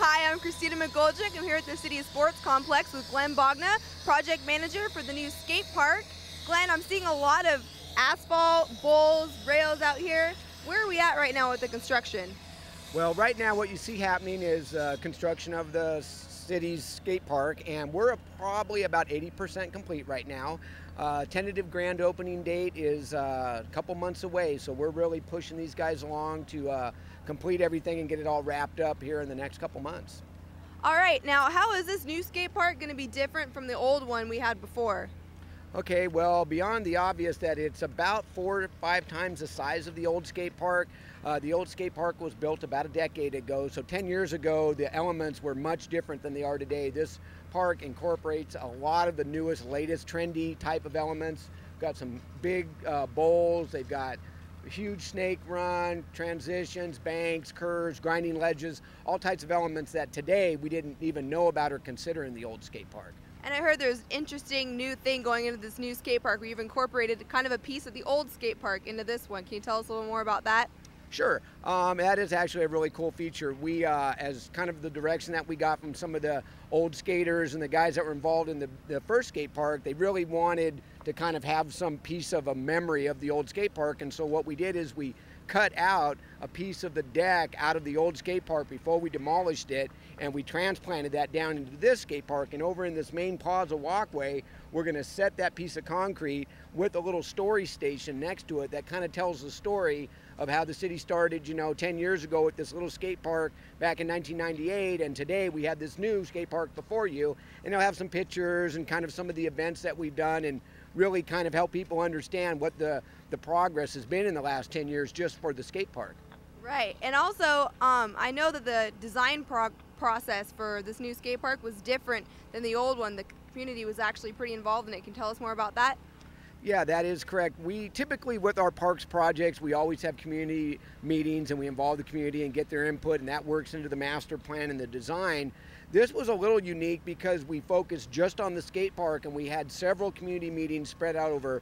Hi, I'm Christina McGoldrick. I'm here at the City Sports Complex with Glenn Bogna, project manager for the new skate park. Glenn, I'm seeing a lot of asphalt, bowls, rails out here. Where are we at right now with the construction? Well, right now what you see happening is construction of the city's skate park, and we're probably about 80% complete right now. Tentative grand opening date is a couple months away, so we're really pushing these guys along to complete everything and get it all wrapped up here in the next couple months. All right, now how is this new skate park going to be different from the old one we had before? Okay, well, beyond the obvious that it's about 4 to 5 times the size of the old skate park. The old skate park was built about a decade ago, so 10 years ago the elements were much different than they are today. This park incorporates a lot of the newest, latest, trendy type of elements. Got some big bowls, they've got huge snake run, transitions, banks, curves, grinding ledges, all types of elements that today we didn't even know about or consider in the old skate park. And I heard there's an interesting new thing going into this new skate park where you've incorporated kind of a piece of the old skate park into this one. Can you tell us a little more about that? Sure. That is actually a really cool feature. We, as kind of the direction that we got from some of the old skaters and the guys that were involved in the first skate park, they really wanted to kind of have some piece of a memory of the old skate park. And so what we did is we cut out a piece of the deck out of the old skate park before we demolished it, and we transplanted that down into this skate park. And over in this main plaza walkway, we're going to set that piece of concrete with a little story station next to it that kind of tells the story of how the city started, 10 years ago with this little skate park back in 1998, and today we have this new skate park before you. And they'll have some pictures and kind of some of the events that we've done, and really kind of help people understand what the progress has been in the last 10 years just for the skate park. Right, and also I know that the design process for this new skate park was different than the old one. The community was actually pretty involved in it. Can you tell us more about that? Yeah, that is correct. We typically, with our parks projects, we always have community meetings and we involve the community and get their input, and that works into the master plan and the design. This was a little unique because we focused just on the skate park, and we had several community meetings spread out over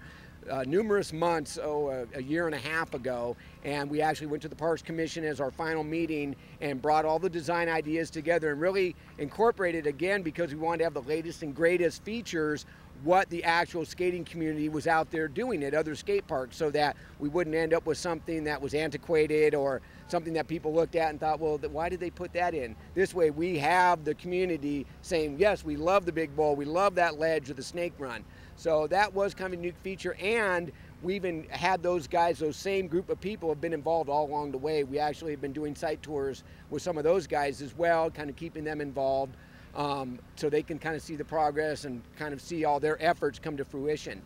numerous months, a year and a half ago, and we actually went to the Parks Commission as our final meeting and brought all the design ideas together and really incorporated, again, because we wanted to have the latest and greatest features, what the actual skating community was out there doing at other skate parks, so that we wouldn't end up with something that was antiquated or something that people looked at and thought, well, why did they put that in? This way we have the community saying, yes, we love the big bowl, we love that ledge or the snake run. So that was kind of a unique feature, and we even had those guys, those same group of people have been involved all along the way. We actually have been doing site tours with some of those guys as well, kind of keeping them involved. So they can kind of see the progress and kind of see all their efforts come to fruition.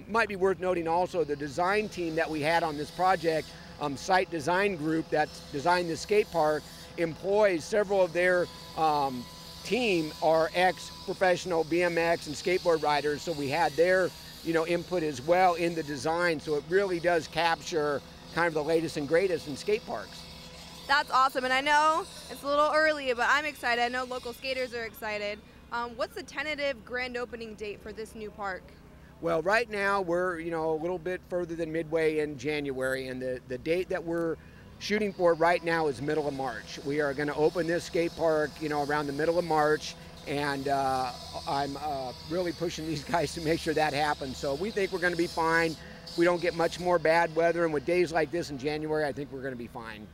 Might be worth noting also the design team that we had on this project, site design group that designed the skate park, employs several of their team are ex-professional BMX and skateboard riders, so we had their input as well in the design, so it really does capture kind of the latest and greatest in skate parks. That's awesome, and I know it's a little early, but I'm excited. I know local skaters are excited. What's the tentative grand opening date for this new park? Well, right now we're a little bit further than midway in January, and the date that we're shooting for right now is middle of March. We are going to open this skate park around the middle of March, and I'm really pushing these guys to make sure that happens. So we think we're going to be fine. We don't get much more bad weather, and with days like this in January, I think we're going to be fine.